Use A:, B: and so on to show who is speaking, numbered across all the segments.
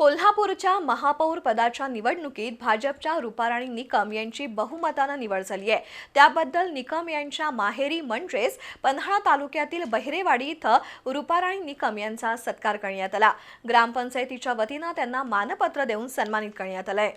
A: कोल्हापूरच्या महापौर पदाच्या निवडणुकीत भाजपच्या रुपाराणी निकम यांची बहुमतानं निवड झाली आहे। त्याबद्दल निकम यांच्या माहेरी म्हणजेच पन्हाळा तालुक्यातील बहिरेवाडी इथं रुपाराणी निकम यांचा सत्कार करण्यात आला। ग्रामपंचायतीच्या वतीनं त्यांना मानपत्र देऊन सन्मानित करण्यात आलंय।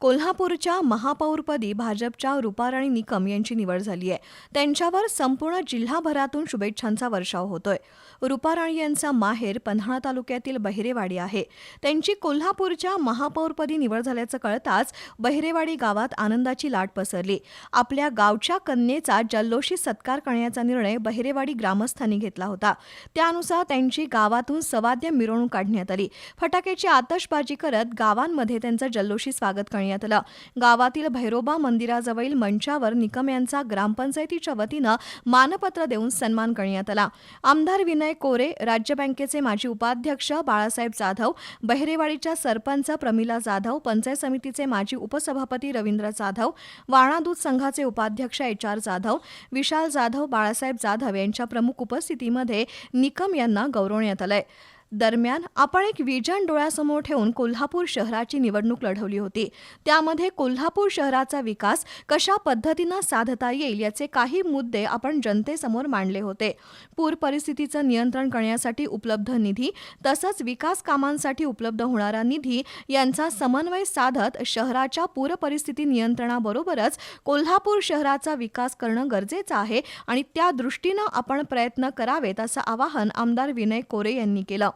A: कोल्हापूरच्या महापौरपदी भाजपच्या रुपाराणी निकम यांची निवड झाली आहे। त्यांच्यावर संपूर्ण जिल्हाभरातून शुभेच्छांचा वर्षाव होतोय। रुपाराणी यांचा माहेर पन्हाळा तालुक्यातील बहिरेवाडी आहे। त्यांची कोल्हापूरच्या महापौरपदी निवड झाल्याचं कळताच बहिरेवाडी गावात आनंदाची लाट पसरली। आपल्या गावच्या कन्येचा जल्लोषी सत्कार करण्याचा निर्णय बहिरेवाडी ग्रामस्थांनी घेतला होता। त्यानुसार त्यांची गावातून सवाद्य मिरवणूक काढण्यात आली। फटाक्याची आतषबाजी करत गावांमध्ये त्यांचं जल्लोषी स्वागत करण्यात आलं। गावातील भैरोबा मंदिराजवळील मंचावर निकम यांचा ग्रामपंचायतीच्या वतीनं मानपत्र देऊन सन्मान करण्यात आला। आमदार विनय कोरे, राज्य बँकेचे माजी उपाध्यक्ष बाळासाहेब जाधव, बहिरेवाडीच्या सरपंच प्रमिला जाधव, पंचायत समितीचे माजी उपसभापती रवींद्र जाधव, वारणा दूध संघाचे उपाध्यक्ष HR जाधव, विशाल जाधव, बाळासाहेब जाधव यांच्या प्रमुख उपस्थितीमध्ये निकम यांना गौरवण्यात आलंय। दरम्यान आपण एक विजन डोळ्यासमोर ठेवून कोल्हापूर शहराची निवडणूक लढवली होती। त्यामध्ये कोल्हापूर शहराचा विकास कशा पद्धतीनं साधता येईल याचे काही मुद्दे आपण जनतेसमोर मांडले होते। पूर परिस्थितीचं नियंत्रण करण्यासाठी उपलब्ध निधी तसंच विकास कामांसाठी उपलब्ध होणारा निधी यांचा समन्वय साधत शहराच्या पूर परिस्थिती नियंत्रणाबरोबरच कोल्हापूर शहराचा विकास करणं गरजेचं आहे आणि त्या दृष्टीनं आपण प्रयत्न करावेत असं आवाहन आमदार विनय कोरे यांनी केलं।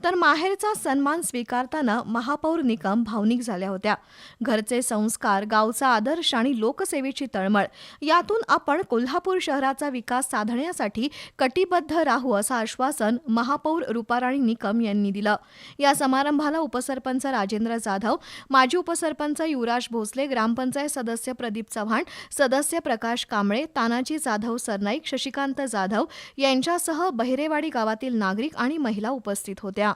A: तर माहेरचा सन्मान स्वीकारताना महापौर निकम भावनिक झाल्या होत्या। घरचे संस्कार, गावचा आदर्श आणि लोकसेवेची तळमळ यातून आपण कोल्हापूर शहराचा विकास साधण्यासाठी कटिबद्ध राहू असं आश्वासन महापौर रुपाराणी निकम यांनी दिलं। या समारंभाला उपसरपंच राजेंद्र जाधव, माजी उपसरपंच युवराज भोसले, ग्रामपंचायत सदस्य प्रदीप चव्हाण, सदस्य प्रकाश कांबळे, तानाजी जाधव सरनाईक, शशिकांत जाधव यांच्यासह बहिरेवाडी गावातील नागरिक आणि महिला उपस्थित होत्या।